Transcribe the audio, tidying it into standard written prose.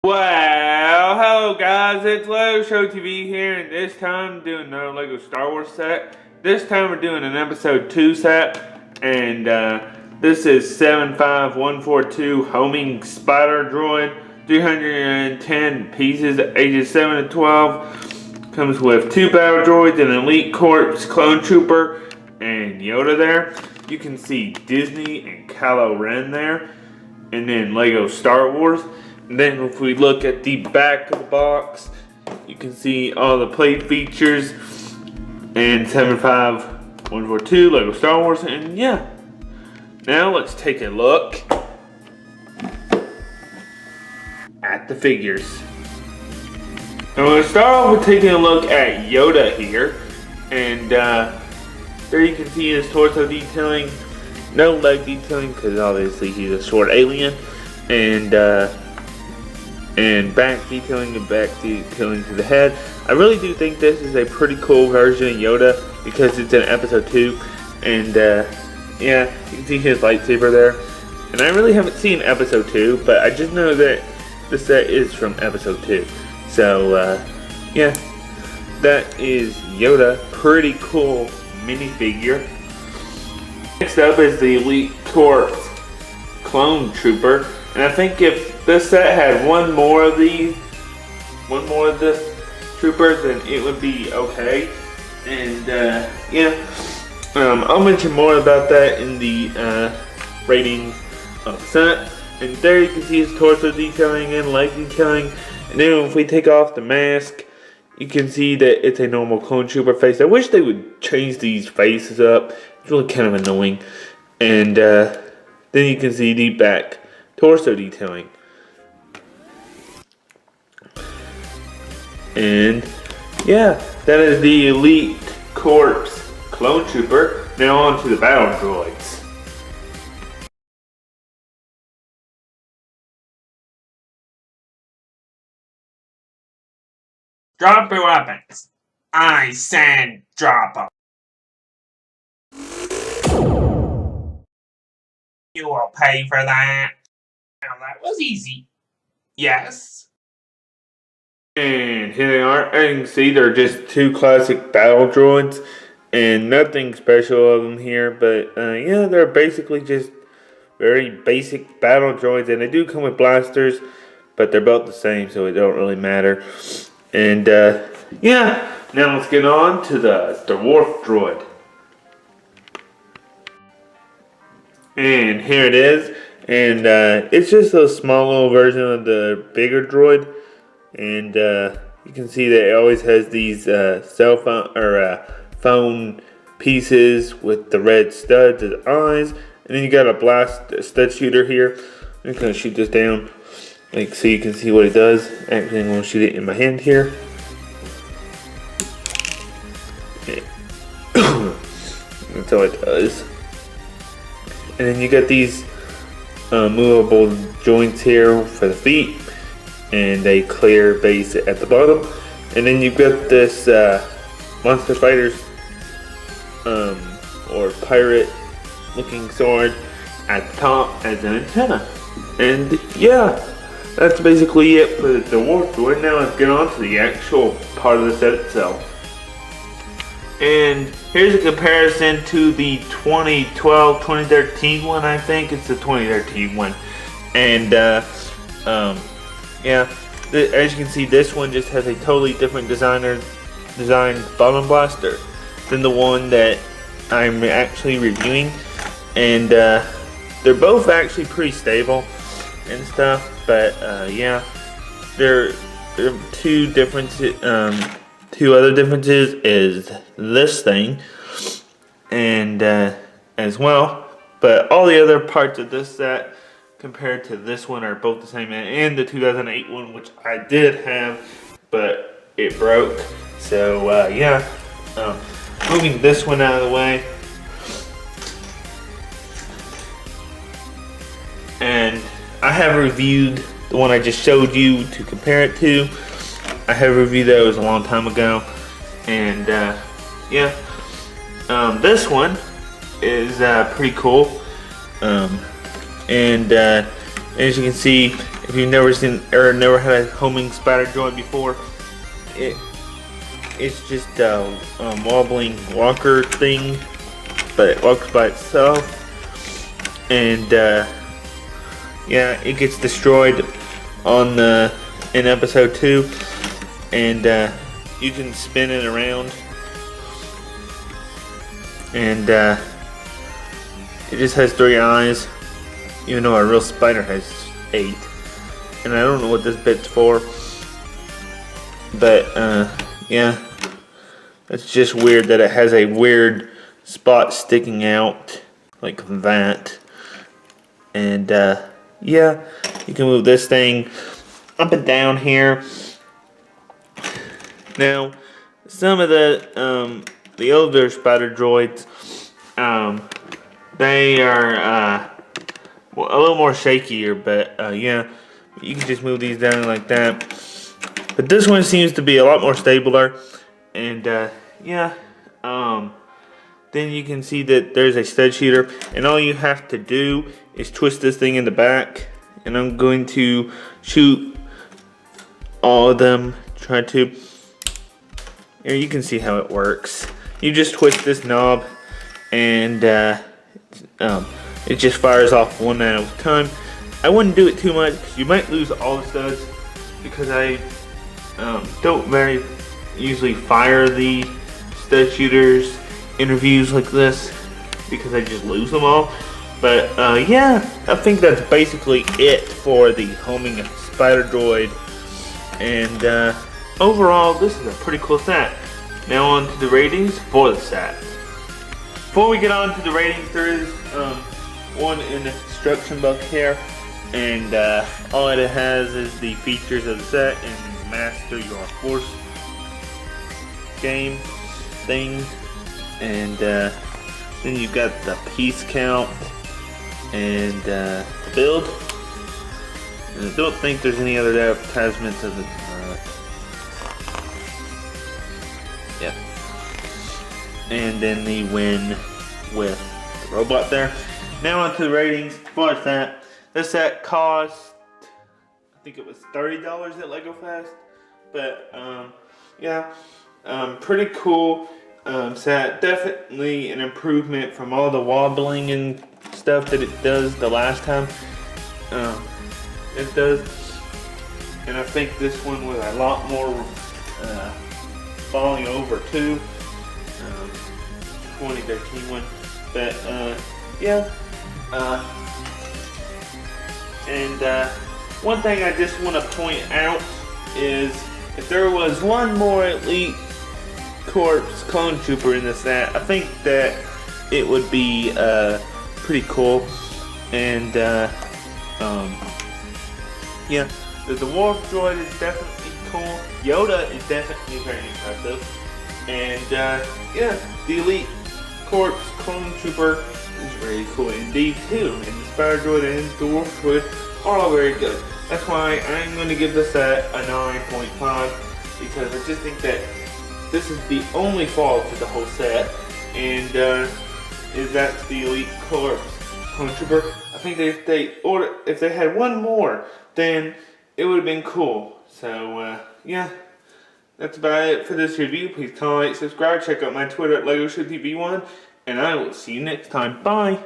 Well, hello guys, it's legoshowtv here, and this time doing another Lego Star Wars set. This time we're doing an episode 2 set, and this is 75142 homing spider droid, 310 pieces, ages 7 to 12. Comes with 2 battle droids, an elite corps clone trooper, and Yoda there. You can see Disney and Kylo Ren there, and then Lego Star Wars. And then if we look at the back of the box, you can see all the play features and 75142 Lego Star Wars. And yeah, now let's take a look at the figures. I'm going to start off with taking a look at Yoda here. And there you can see his torso detailing. No leg detailing because obviously he's a short alien. And back detailing and back detailing to the head. I really do think this is a pretty cool version of Yoda because it's in episode 2. And yeah, you can see his lightsaber there. And I really haven't seen episode 2, but I just know that the set is from episode 2. So yeah, that is Yoda. Pretty cool minifigure. Next up is the Elite Corps Clone Trooper. And I think if this set had one more of this trooper, then it would be okay. And yeah, I'll mention more about that in the rating of the set. And there you can see his torso detailing and leg detailing. And then if we take off the mask, you can see that it's a normal clone trooper face. I wish they would change these faces up. It's really kind of annoying. And then you can see the back torso detailing. And yeah, that is the Elite Corps Clone Trooper. Now on to the battle droids. Drop your weapons. I said drop them. You will pay for that. Now that was easy. Yes. And here they are. As you can see, they're just 2 classic battle droids. And nothing special of them here. But yeah, they're basically just very basic battle droids. And they do come with blasters. But they're both the same, so it don't really matter. And yeah, now let's get on to the dwarf droid. And here it is. And it's just a small little version of the bigger droid. And you can see that it always has these cell phone or phone pieces with the red studs as eyes. And then you got a stud shooter here. I'm just gonna shoot this down, like so you can see what it does. Actually, I'm gonna shoot it in my hand here. Okay. That's how it does. And then you got these movable joints here for the feet, and a clear base at the bottom. And then you've got this Monster Fighters or pirate looking sword at the top as an antenna. And yeah, that's basically it for the dwarf droid. Now let's get on to the actual part of the set itself. And here's a comparison to the 2013 one. I think it's the 2013 one. And yeah, as you can see, this one just has a totally different designed bottom blaster than the one that I'm actually reviewing. And they're both actually pretty stable and stuff. But yeah, there are 2 differences. 2 other differences is this thing and as well, but all the other parts of this set compared to this one are both the same, and the 2008 one, which I did have but it broke. So yeah, moving this one out of the way, and I have reviewed the one I just showed you to compare it to. I have reviewed those a long time ago, and yeah, this one is pretty cool, and as you can see, If you've never seen or never had a homing spider droid before, it's just a wobbling walker thing, but it walks by itself, and yeah, it gets destroyed on in episode 2, and you can spin it around, and it just has 3 eyes, even though a real spider has 8. And I don't know what this bit's for, but yeah, it's just weird that it has a weird spot sticking out like that. And yeah, you can move this thing up and down here. Now, some of the older spider droids, they are well, a little more shakier, but yeah, you can just move these down like that. But this one seems to be a lot more stabler, and yeah, then you can see that there's a stud shooter, and all you have to do is twist this thing in the back, and I'm going to shoot all of them. Try to. Here, you can see how it works. You just twist this knob, and it just fires off one at a time. I wouldn't do it too much because you might lose all the studs, because I don't very usually fire the stud shooters interviews like this, because I just lose them all. But yeah, I think that's basically it for the homing spider droid, and overall this is a pretty cool set. Now on to the ratings for the set. Before we get on to the ratings, there is one in the instruction book here, and all it has is the features of the set and master your force game thing, and then you've got the piece count and the build. And I don't think there's any other advertisements of the yeah. And then the win with the robot there. Now on to the ratings for the set. This set cost, I think it was $30 at Lego Fest, but yeah, pretty cool set. Definitely an improvement from all the wobbling and stuff that it does the last time. It does, and I think this one was a lot more falling over too. 2013 one, but yeah. And one thing I just want to point out is, if there was one more Elite Corps clone trooper in the set, I think that it would be pretty cool. And yeah, the Dwarf Droid is definitely cool. Yoda is definitely very impressive. And yeah, the Elite Corps clone trooper is very cool indeed too. And the Spider Droid and Dwarf Droid are all very good. That's why I'm going to give this set a 9.5, because I just think that this is the only fault to the whole set, and is that's the Elite Corps clone trooper. I think if they had one more, then it would have been cool. So yeah, that's about it for this review. Please comment, subscribe, check out my Twitter at legoshowtv1, and I will see you next time. Bye.